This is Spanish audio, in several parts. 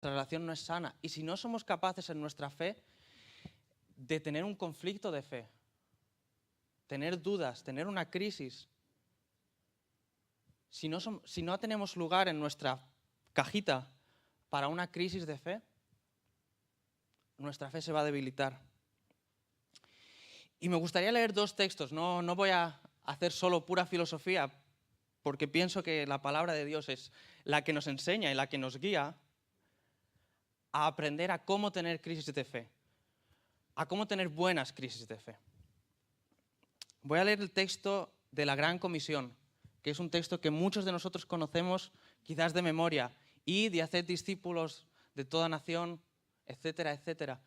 relación no es sana. Y si no somos capaces en nuestra fe de tener un conflicto de fe, tener dudas, tener una crisis, si no tenemos lugar en nuestra cajita para una crisis de fe, nuestra fe se va a debilitar. Y me gustaría leer 2 textos, no voy a hacer solo pura filosofía, porque pienso que la palabra de Dios es la que nos enseña y la que nos guía a aprender a cómo tener crisis de fe, a cómo tener buenas crisis de fe. Voy a leer el texto de la Gran Comisión, que es un texto que muchos de nosotros conocemos quizás de memoria, y de hacer discípulos de toda nación, etcétera, etcétera.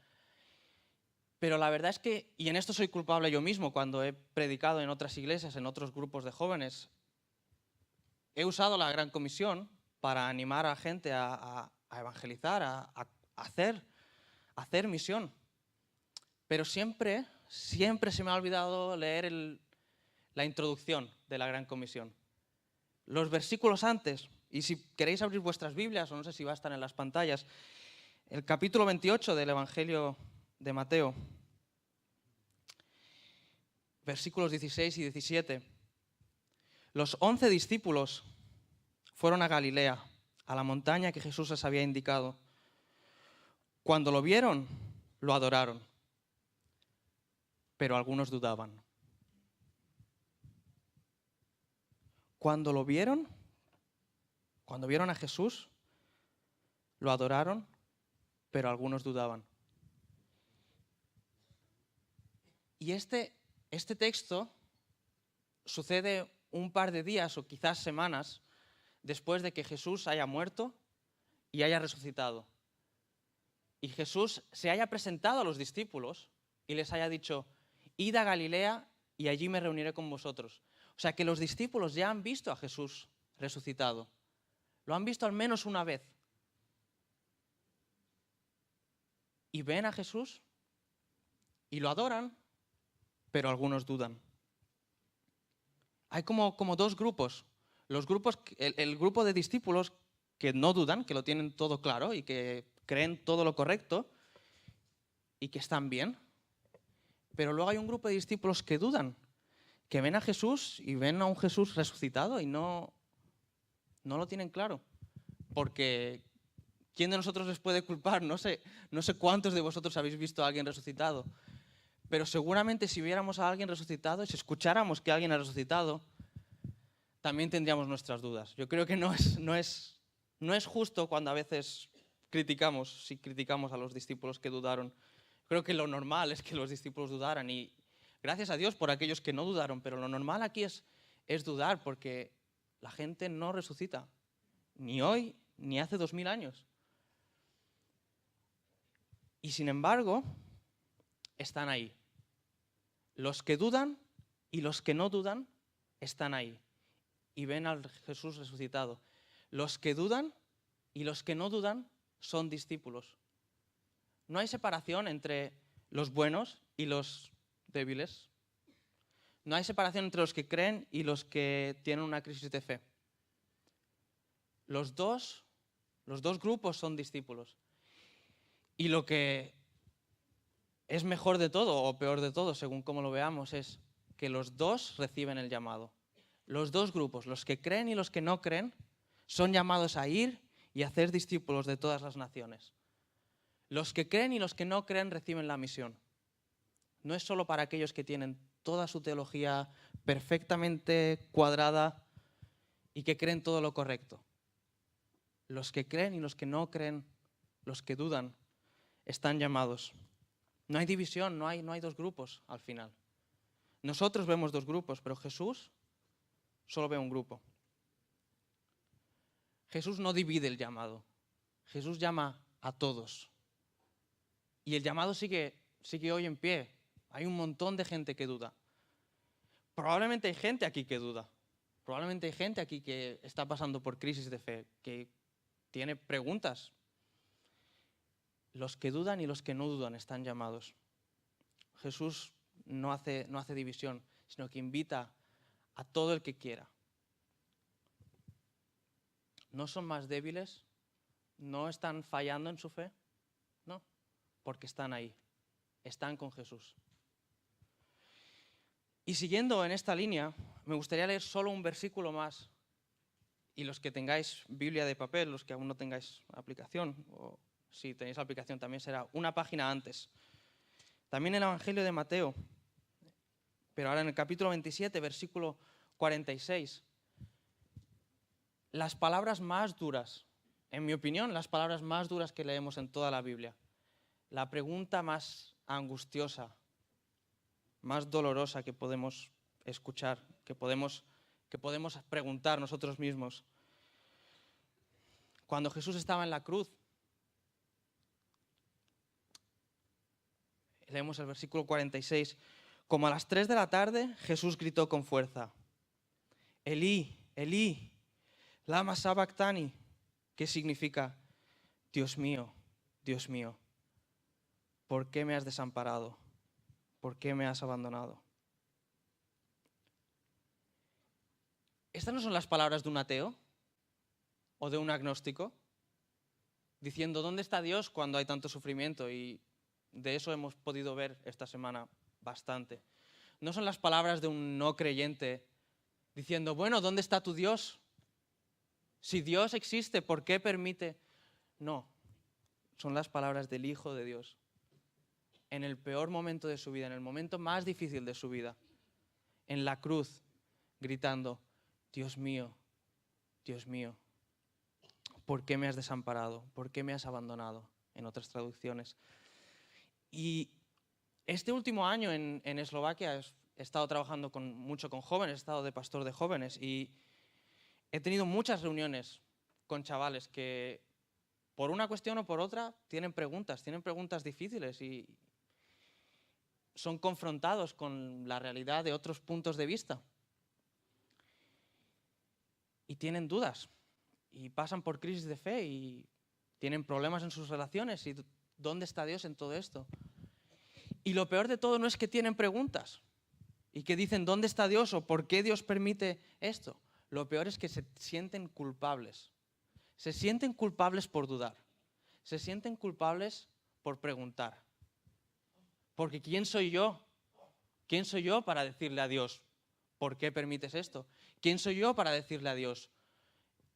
Pero la verdad es que, y en esto soy culpable yo mismo, cuando he predicado en otras iglesias, en otros grupos de jóvenes, he usado la Gran Comisión para animar a la gente a evangelizar, a hacer misión. Pero siempre se me ha olvidado leer la introducción de la Gran Comisión. Los versículos antes, y si queréis abrir vuestras Biblias, o no sé si va a estar en las pantallas, el capítulo 28 del Evangelio de Mateo, versículos 16 y 17. Los 11 discípulos fueron a Galilea, a la montaña que Jesús les había indicado. Cuando lo vieron, lo adoraron, pero algunos dudaban. Cuando vieron a Jesús, lo adoraron, pero algunos dudaban. Y este texto sucede un par de días o quizás semanas después de que Jesús haya muerto y haya resucitado. Y Jesús se haya presentado a los discípulos y les haya dicho: id a Galilea y allí me reuniré con vosotros. O sea que los discípulos ya han visto a Jesús resucitado. Lo han visto al menos una vez. Y ven a Jesús y lo adoran, pero algunos dudan. Hay como 2 grupos. El grupo de discípulos que no dudan, que lo tienen todo claro y que creen todo lo correcto y que están bien. Pero luego hay un grupo de discípulos que dudan, que ven a Jesús y ven a un Jesús resucitado y no lo tienen claro. Porque ¿quién de nosotros les puede culpar? No sé cuántos de vosotros habéis visto a alguien resucitado. Pero seguramente si viéramos a alguien resucitado, si escucháramos que alguien ha resucitado, también tendríamos nuestras dudas. Yo creo que no es justo cuando a veces criticamos a los discípulos que dudaron. Creo que lo normal es que los discípulos dudaran y gracias a Dios por aquellos que no dudaron, pero lo normal aquí es dudar porque la gente no resucita, ni hoy ni hace 2000 años. Y sin embargo, están ahí. Los que dudan y los que no dudan están ahí y ven al Jesús resucitado. Los que dudan y los que no dudan son discípulos. No hay separación entre los buenos y los débiles. No hay separación entre los que creen y los que tienen una crisis de fe. Los dos grupos son discípulos. Y lo que es mejor de todo o peor de todo, según cómo lo veamos, es que los dos reciben el llamado. Los 2 grupos, los que creen y los que no creen, son llamados a ir y a hacer discípulos de todas las naciones. Los que creen y los que no creen reciben la misión. No es solo para aquellos que tienen toda su teología perfectamente cuadrada y que creen todo lo correcto. Los que creen y los que no creen, los que dudan, están llamados. No hay división, no hay 2 grupos al final. Nosotros vemos 2 grupos, pero Jesús solo ve un grupo. Jesús no divide el llamado. Jesús llama a todos. Y el llamado sigue hoy en pie. Hay un montón de gente que duda. Probablemente hay gente aquí que duda. Probablemente hay gente aquí que está pasando por crisis de fe, que tiene preguntas. Los que dudan y los que no dudan están llamados. Jesús no hace división, sino que invita a todo el que quiera. No son más débiles, no están fallando en su fe, no, porque están ahí, están con Jesús. Y siguiendo en esta línea, me gustaría leer solo un versículo más. Y los que tengáis Biblia de papel, los que aún no tengáis aplicación, o si tenéis aplicación también será una página antes. También el Evangelio de Mateo, pero ahora en el capítulo 27, versículo 46. Las palabras más duras, en mi opinión, las palabras más duras que leemos en toda la Biblia. La pregunta más angustiosa, más dolorosa que podemos escuchar, que podemos preguntar nosotros mismos. Cuando Jesús estaba en la cruz, leemos el versículo 46, como a las 3 de la tarde, Jesús gritó con fuerza, Elí, Elí, lama sabactani, que significa, Dios mío, ¿por qué me has desamparado? ¿Por qué me has abandonado? ¿Estas no son las palabras de un ateo o de un agnóstico? Diciendo, ¿dónde está Dios cuando hay tanto sufrimiento? Y de eso hemos podido ver esta semana bastante. No son las palabras de un no creyente diciendo, bueno, ¿dónde está tu Dios? Si Dios existe, ¿por qué permite? No, son las palabras del Hijo de Dios. En el peor momento de su vida, en el momento más difícil de su vida, en la cruz, gritando, Dios mío, ¿por qué me has desamparado? ¿Por qué me has abandonado? En otras traducciones. Y este último año en Eslovaquia he estado trabajando mucho con jóvenes, he estado de pastor de jóvenes y he tenido muchas reuniones con chavales que por una cuestión o por otra tienen preguntas difíciles y son confrontados con la realidad de otros puntos de vista. Y tienen dudas y pasan por crisis de fe y tienen problemas en sus relaciones. ¿Y dónde está Dios en todo esto? Y lo peor de todo no es que tienen preguntas y que dicen ¿dónde está Dios? O ¿por qué Dios permite esto? Lo peor es que se sienten culpables. Se sienten culpables por dudar. Se sienten culpables por preguntar. Porque ¿quién soy yo? ¿Quién soy yo para decirle a Dios por qué permites esto? ¿Quién soy yo para decirle a Dios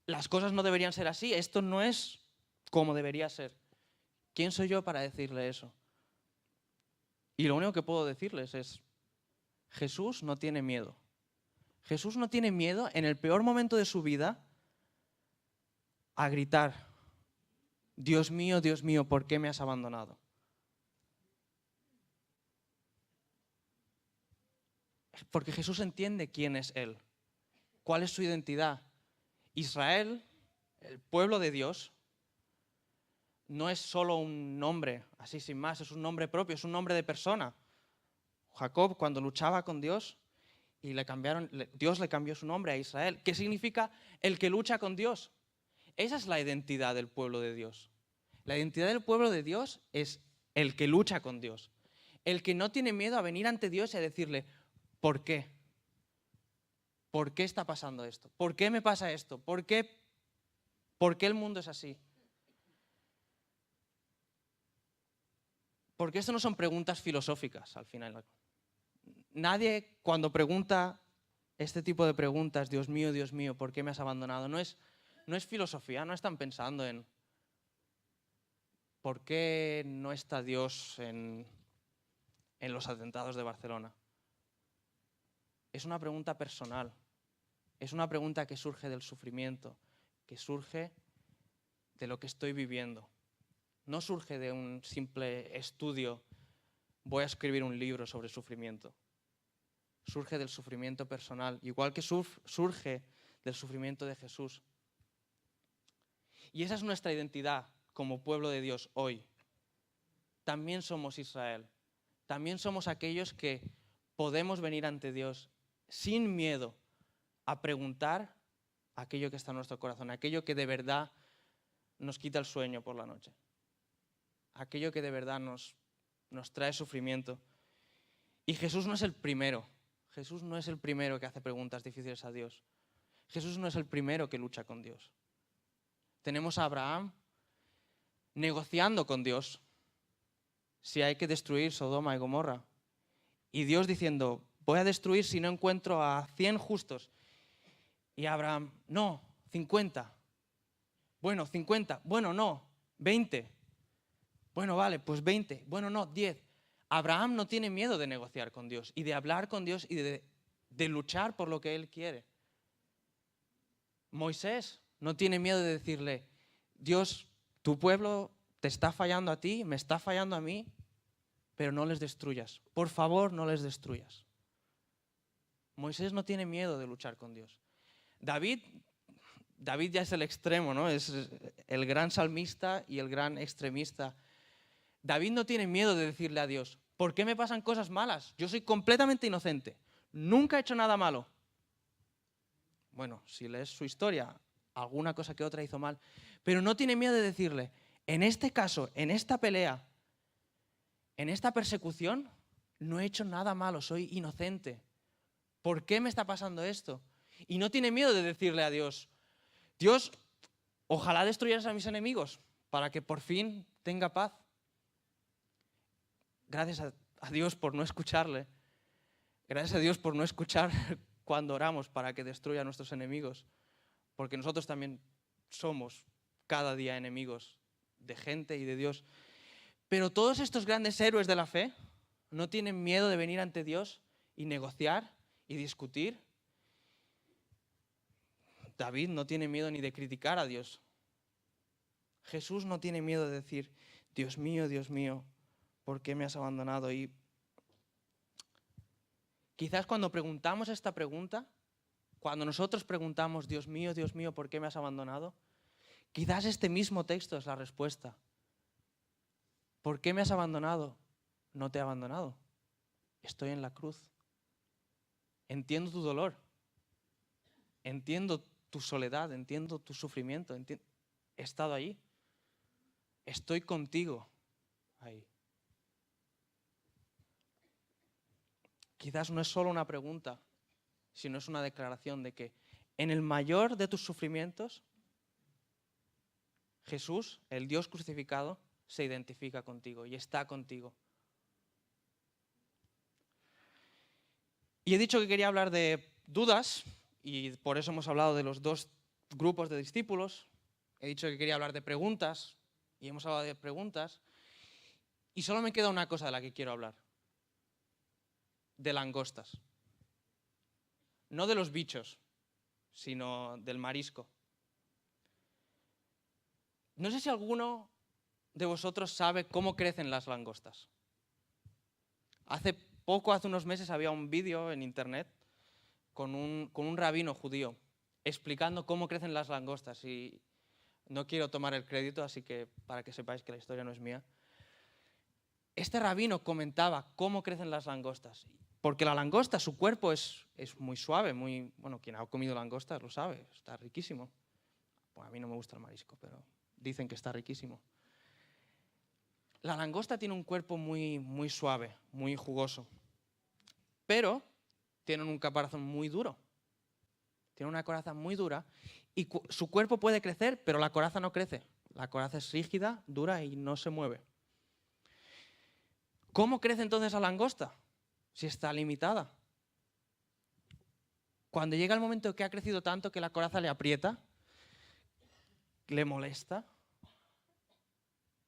las cosas no deberían ser así? Esto no es como debería ser. ¿Quién soy yo para decirle eso? Y lo único que puedo decirles es, Jesús no tiene miedo. Jesús no tiene miedo en el peor momento de su vida a gritar, Dios mío, ¿por qué me has abandonado? Porque Jesús entiende quién es Él, cuál es su identidad. Israel, el pueblo de Dios, no es solo un nombre, así sin más, es un nombre propio, es un nombre de persona. Jacob, cuando luchaba con Dios, y Dios le cambió su nombre a Israel. ¿Qué significa el que lucha con Dios? Esa es la identidad del pueblo de Dios. La identidad del pueblo de Dios es el que lucha con Dios. El que no tiene miedo a venir ante Dios y a decirle, ¿por qué? ¿Por qué está pasando esto? ¿Por qué me pasa esto? ¿Por qué el mundo es así? Porque esto no son preguntas filosóficas, al final. Nadie, cuando pregunta este tipo de preguntas, Dios mío, ¿por qué me has abandonado? No es filosofía, no están pensando en ¿por qué no está Dios en los atentados de Barcelona? Es una pregunta personal, es una pregunta que surge del sufrimiento, que surge de lo que estoy viviendo. No surge de un simple estudio, voy a escribir un libro sobre sufrimiento. Surge del sufrimiento personal, igual que surge del sufrimiento de Jesús. Y esa es nuestra identidad como pueblo de Dios hoy. También somos Israel. También somos aquellos que podemos venir ante Dios sin miedo a preguntar aquello que está en nuestro corazón, aquello que de verdad nos quita el sueño por la noche, aquello que de verdad nos trae sufrimiento. Y Jesús no es el primero. Jesús no es el primero que hace preguntas difíciles a Dios. Jesús no es el primero que lucha con Dios. Tenemos a Abraham negociando con Dios si hay que destruir Sodoma y Gomorra. Y Dios diciendo, voy a destruir si no encuentro a 100 justos. Y Abraham, no, 50. Bueno, 50. Bueno, no, 20. Bueno, vale, pues 20. Bueno, no, 10. Abraham no tiene miedo de negociar con Dios y de hablar con Dios y de luchar por lo que él quiere. Moisés no tiene miedo de decirle, Dios, tu pueblo te está fallando a ti, me está fallando a mí, pero no les destruyas. Por favor, no les destruyas. Moisés no tiene miedo de luchar con Dios. David ya es el extremo, ¿no? Es el gran salmista y el gran extremista. David no tiene miedo de decirle a Dios, ¿por qué me pasan cosas malas? Yo soy completamente inocente. Nunca he hecho nada malo. Bueno, si lees su historia, alguna cosa que otra hizo mal. Pero no tiene miedo de decirle, en este caso, en esta pelea, en esta persecución, no he hecho nada malo, soy inocente. ¿Por qué me está pasando esto? Y no tiene miedo de decirle a Dios, Dios, ojalá destruyas a mis enemigos para que por fin tenga paz. Gracias a Dios por no escucharle. Gracias a Dios por no escuchar cuando oramos para que destruya a nuestros enemigos. Porque nosotros también somos cada día enemigos de gente y de Dios. Pero todos estos grandes héroes de la fe no tienen miedo de venir ante Dios y negociar y discutir. David no tiene miedo ni de criticar a Dios. Jesús no tiene miedo de decir, Dios mío, ¿por qué me has abandonado? Y quizás cuando preguntamos esta pregunta, cuando nosotros preguntamos, Dios mío, ¿por qué me has abandonado? Quizás este mismo texto es la respuesta. ¿Por qué me has abandonado? No te he abandonado. Estoy en la cruz. Entiendo tu dolor. Entiendo tu soledad. Entiendo tu sufrimiento. He estado allí. Estoy contigo ahí. Quizás no es solo una pregunta, sino es una declaración de que en el mayor de tus sufrimientos, Jesús, el Dios crucificado, se identifica contigo y está contigo. Y he dicho que quería hablar de dudas, y por eso hemos hablado de los dos grupos de discípulos. He dicho que quería hablar de preguntas, y hemos hablado de preguntas. Y solo me queda una cosa de la que quiero hablar. De langostas. No de los bichos, sino del marisco. No sé si alguno de vosotros sabe cómo crecen las langostas. Hace unos meses, había un vídeo en internet con un rabino judío explicando cómo crecen las langostas. Y no quiero tomar el crédito, así que para que sepáis que la historia no es mía. Este rabino comentaba cómo crecen las langostas. Porque la langosta, su cuerpo es muy suave, bueno, quien ha comido langostas lo sabe, está riquísimo. Bueno, a mí no me gusta el marisco, pero dicen que está riquísimo. La langosta tiene un cuerpo muy suave, muy jugoso, pero tienen un caparazón muy duro. Tiene una coraza muy dura y su cuerpo puede crecer, pero la coraza no crece. La coraza es rígida, dura y no se mueve. ¿Cómo crece entonces la langosta si está limitada? Cuando llega el momento que ha crecido tanto que la coraza le aprieta, le molesta,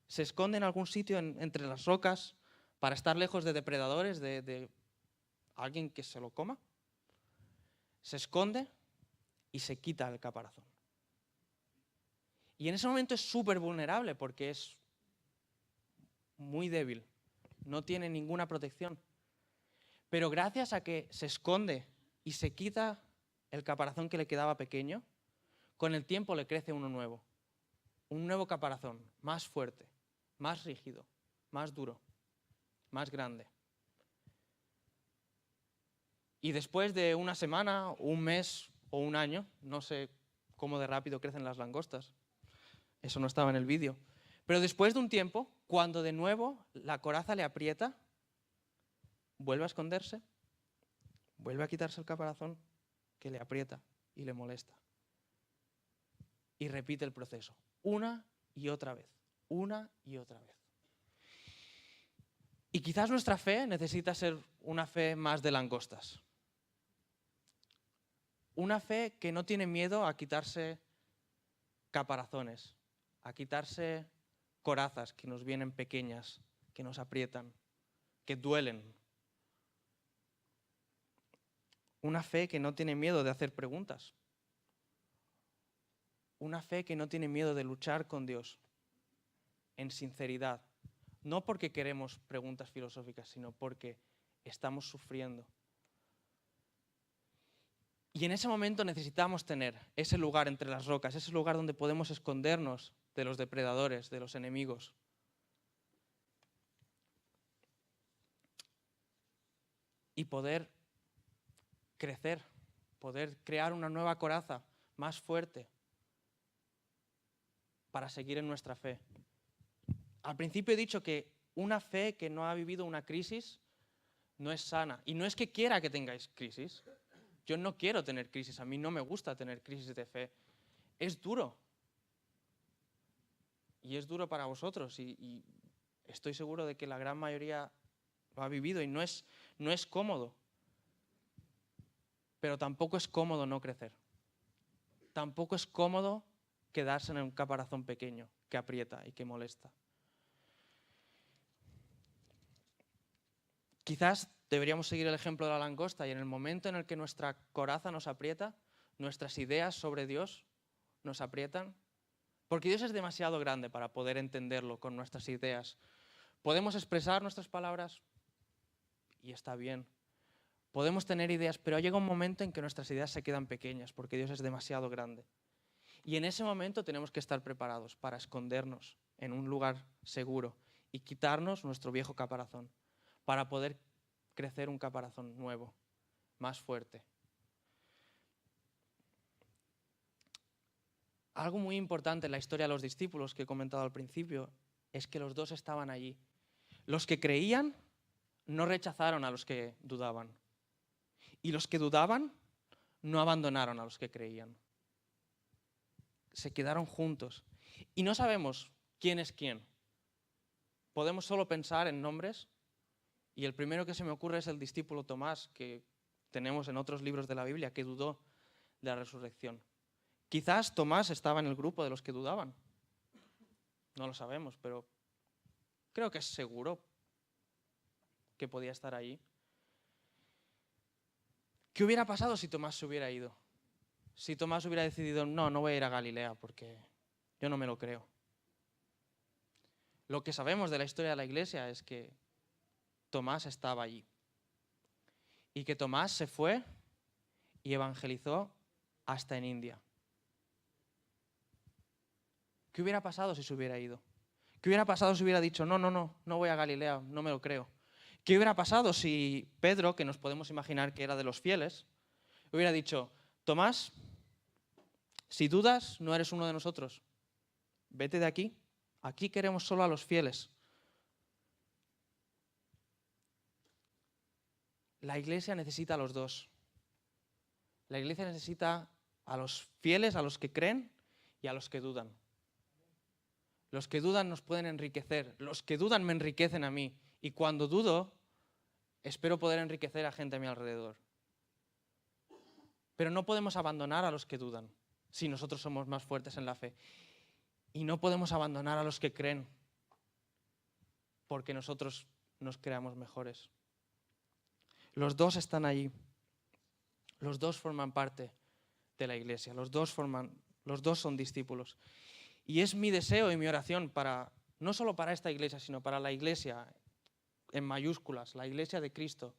se esconde en algún sitio entre las rocas para estar lejos de depredadores, de alguien que se lo coma, se esconde y se quita el caparazón. Y en ese momento es súper vulnerable porque es muy débil, no tiene ninguna protección. Pero gracias a que se esconde y se quita el caparazón que le quedaba pequeño, con el tiempo le crece uno nuevo. Un nuevo caparazón, más fuerte, más rígido, más duro, más grande. Y después de una semana, un mes o un año, no sé cómo de rápido crecen las langostas, eso no estaba en el vídeo, pero después de un tiempo, cuando de nuevo la coraza le aprieta, vuelve a esconderse, vuelve a quitarse el caparazón que le aprieta y le molesta. Y repite el proceso, una y otra vez. una y otra vez. Y quizás nuestra fe necesita ser una fe más de langostas. Una fe que no tiene miedo a quitarse caparazones, a quitarse corazas que nos vienen pequeñas, que nos aprietan, que duelen. Una fe que no tiene miedo de hacer preguntas. Una fe que no tiene miedo de luchar con Dios en sinceridad. No porque queremos preguntas filosóficas, sino porque estamos sufriendo. Y en ese momento necesitamos tener ese lugar entre las rocas, ese lugar donde podemos escondernos de los depredadores, de los enemigos. Y poder crecer, poder crear una nueva coraza más fuerte para seguir en nuestra fe. Al principio he dicho que una fe que no ha vivido una crisis no es sana. Y no es que quiera que tengáis crisis. Yo no quiero tener crisis. A mí no me gusta tener crisis de fe. Es duro. Y es duro para vosotros. Y estoy seguro de que la gran mayoría lo ha vivido y no es cómodo. Pero tampoco es cómodo no crecer. Tampoco es cómodo quedarse en un caparazón pequeño que aprieta y que molesta. Quizás deberíamos seguir el ejemplo de la langosta y en el momento en el que nuestra coraza nos aprieta, nuestras ideas sobre Dios nos aprietan, porque Dios es demasiado grande para poder entenderlo con nuestras ideas. Podemos expresar nuestras palabras y está bien. Podemos tener ideas, pero llega un momento en que nuestras ideas se quedan pequeñas porque Dios es demasiado grande. Y en ese momento tenemos que estar preparados para escondernos en un lugar seguro y quitarnos nuestro viejo caparazón para poder crecer un caparazón nuevo, más fuerte. Algo muy importante en la historia de los discípulos que he comentado al principio es que los dos estaban allí. Los que creían no rechazaron a los que dudaban. Y los que dudaban no abandonaron a los que creían. Se quedaron juntos. Y no sabemos quién es quién. Podemos solo pensar en nombres. Y el primero que se me ocurre es el discípulo Tomás, que tenemos en otros libros de la Biblia, que dudó de la resurrección. Quizás Tomás estaba en el grupo de los que dudaban. No lo sabemos, pero creo que es seguro que podía estar allí. ¿Qué hubiera pasado si Tomás se hubiera ido? Si Tomás hubiera decidido, no voy a ir a Galilea porque yo no me lo creo. Lo que sabemos de la historia de la Iglesia es que Tomás estaba allí. Y que Tomás se fue y evangelizó hasta en India. ¿Qué hubiera pasado si se hubiera ido? ¿Qué hubiera pasado si hubiera dicho, no voy a Galilea, no me lo creo? ¿Qué hubiera pasado si Pedro, que nos podemos imaginar que era de los fieles, hubiera dicho, Tomás, si dudas, no eres uno de nosotros. Vete de aquí. Aquí queremos solo a los fieles. La Iglesia necesita a los dos. La Iglesia necesita a los fieles, a los que creen y a los que dudan. Los que dudan nos pueden enriquecer. Los que dudan me enriquecen a mí. Y cuando dudo, espero poder enriquecer a gente a mi alrededor. Pero no podemos abandonar a los que dudan si nosotros somos más fuertes en la fe. Y no podemos abandonar a los que creen porque nosotros nos creamos mejores. Los dos están allí. Los dos forman parte de la Iglesia. Los dos son discípulos. Y es mi deseo y mi oración no solo para esta Iglesia, sino para la Iglesia en mayúsculas, la Iglesia de Cristo,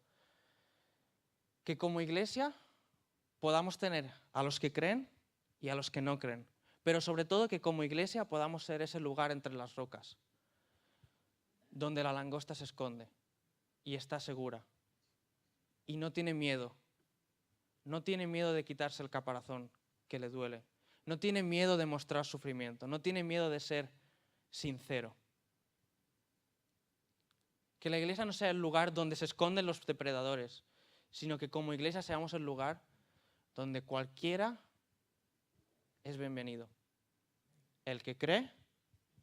que como Iglesia podamos tener a los que creen y a los que no creen, pero sobre todo que como Iglesia podamos ser ese lugar entre las rocas, donde la langosta se esconde y está segura y no tiene miedo de quitarse el caparazón que le duele, no tiene miedo de mostrar sufrimiento, no tiene miedo de ser sincero. Que la Iglesia no sea el lugar donde se esconden los depredadores, sino que como Iglesia seamos el lugar donde cualquiera es bienvenido. El que cree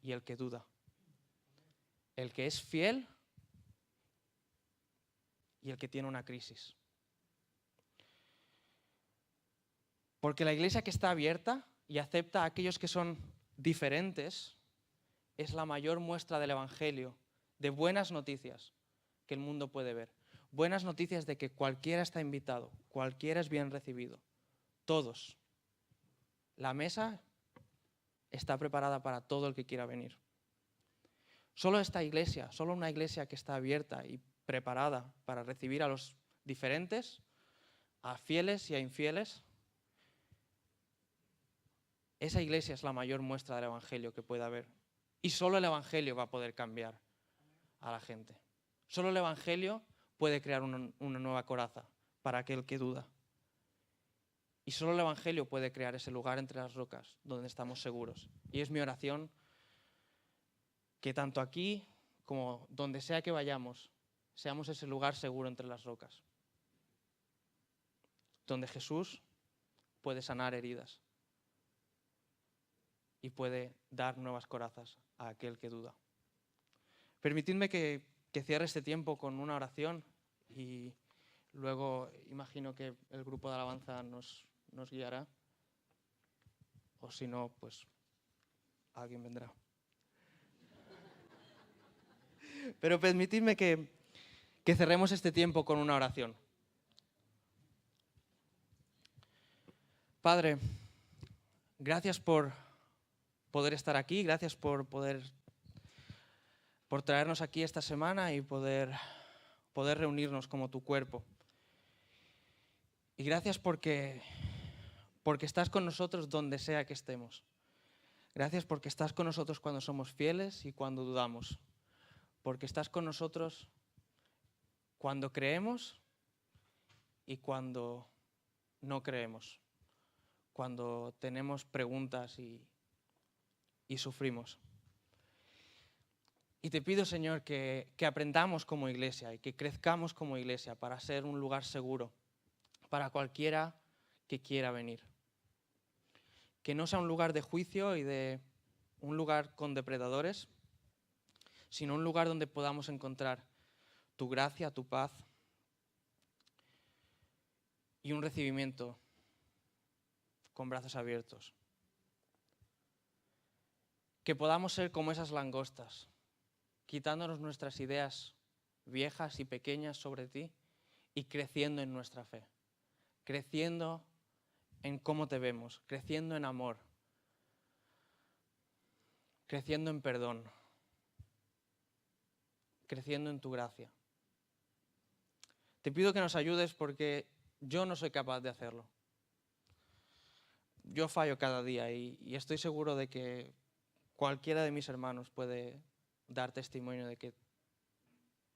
y el que duda. el que es fiel y el que tiene una crisis. Porque la iglesia que está abierta y acepta a aquellos que son diferentes es la mayor muestra del Evangelio, de buenas noticias que el mundo puede ver. Buenas noticias de que cualquiera está invitado, cualquiera es bien recibido. Todos. La mesa está preparada para todo el que quiera venir. Solo esta iglesia, solo una iglesia que está abierta y preparada para recibir a los diferentes, a fieles y a infieles, esa iglesia es la mayor muestra del Evangelio que pueda haber. Y solo el Evangelio va a poder cambiar a la gente. Solo el Evangelio puede crear una nueva coraza para aquel que duda. Y solo el Evangelio puede crear ese lugar entre las rocas donde estamos seguros. Y es mi oración que tanto aquí como donde sea que vayamos, seamos ese lugar seguro entre las rocas, donde Jesús puede sanar heridas y puede dar nuevas corazas a aquel que duda. Permitidme que cierre este tiempo con una oración y luego imagino que el grupo de alabanza nos guiará, o si no, pues alguien vendrá. Pero permitidme que cerremos este tiempo con una oración. Padre, gracias por poder estar aquí, gracias por traernos aquí esta semana y poder reunirnos como tu cuerpo. Y gracias porque estás con nosotros donde sea que estemos. Gracias porque estás con nosotros cuando somos fieles y cuando dudamos. Porque estás con nosotros cuando creemos y cuando no creemos. Cuando tenemos preguntas y sufrimos. Y te pido, Señor, que aprendamos como iglesia y que crezcamos como iglesia para ser un lugar seguro para cualquiera que quiera venir. Que no sea un lugar de juicio y de un lugar con depredadores, sino un lugar donde podamos encontrar tu gracia, tu paz y un recibimiento con brazos abiertos. Que podamos ser como esas langostas, quitándonos nuestras ideas viejas y pequeñas sobre ti y creciendo en nuestra fe, creciendo en cómo te vemos, creciendo en amor, creciendo en perdón, creciendo en tu gracia. Te pido que nos ayudes porque yo no soy capaz de hacerlo. Yo fallo cada día y estoy seguro de que cualquiera de mis hermanos puede dar testimonio de que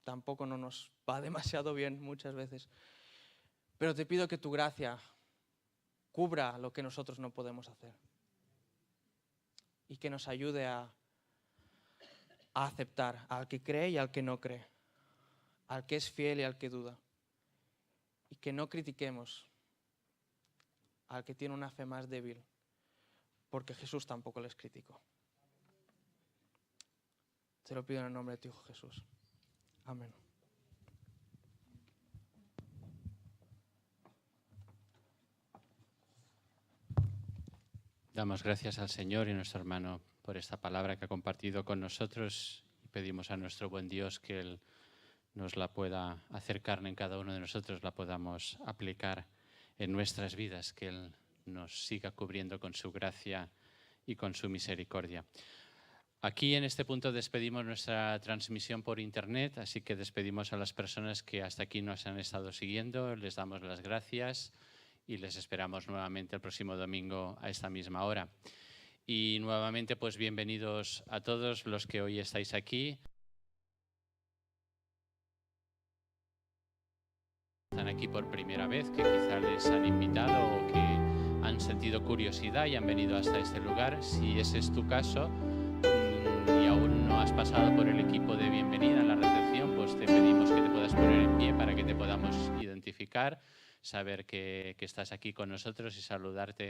tampoco no nos va demasiado bien muchas veces. Pero te pido que tu gracia cubra lo que nosotros no podemos hacer y que nos ayude a aceptar al que cree y al que no cree, al que es fiel y al que duda, y que no critiquemos al que tiene una fe más débil, porque Jesús tampoco les criticó. Te lo pido en el nombre de tu Hijo Jesús. Amén. Damos gracias al Señor y a nuestro hermano por esta palabra que ha compartido con nosotros y pedimos a nuestro buen Dios que Él nos la pueda hacer carne en cada uno de nosotros, la podamos aplicar en nuestras vidas, que Él nos siga cubriendo con su gracia y con su misericordia. Aquí en este punto despedimos nuestra transmisión por internet, así que despedimos a las personas que hasta aquí nos han estado siguiendo, les damos las gracias y les esperamos nuevamente el próximo domingo a esta misma hora. Y nuevamente, pues bienvenidos a todos los que hoy estáis aquí. Están aquí por primera vez, que quizá les han invitado o que han sentido curiosidad y han venido hasta este lugar. Si ese es tu caso y aún no has pasado por el equipo de bienvenida en la recepción, pues te pedimos que te puedas poner en pie para que te podamos identificar, saber que estás aquí con nosotros y saludarte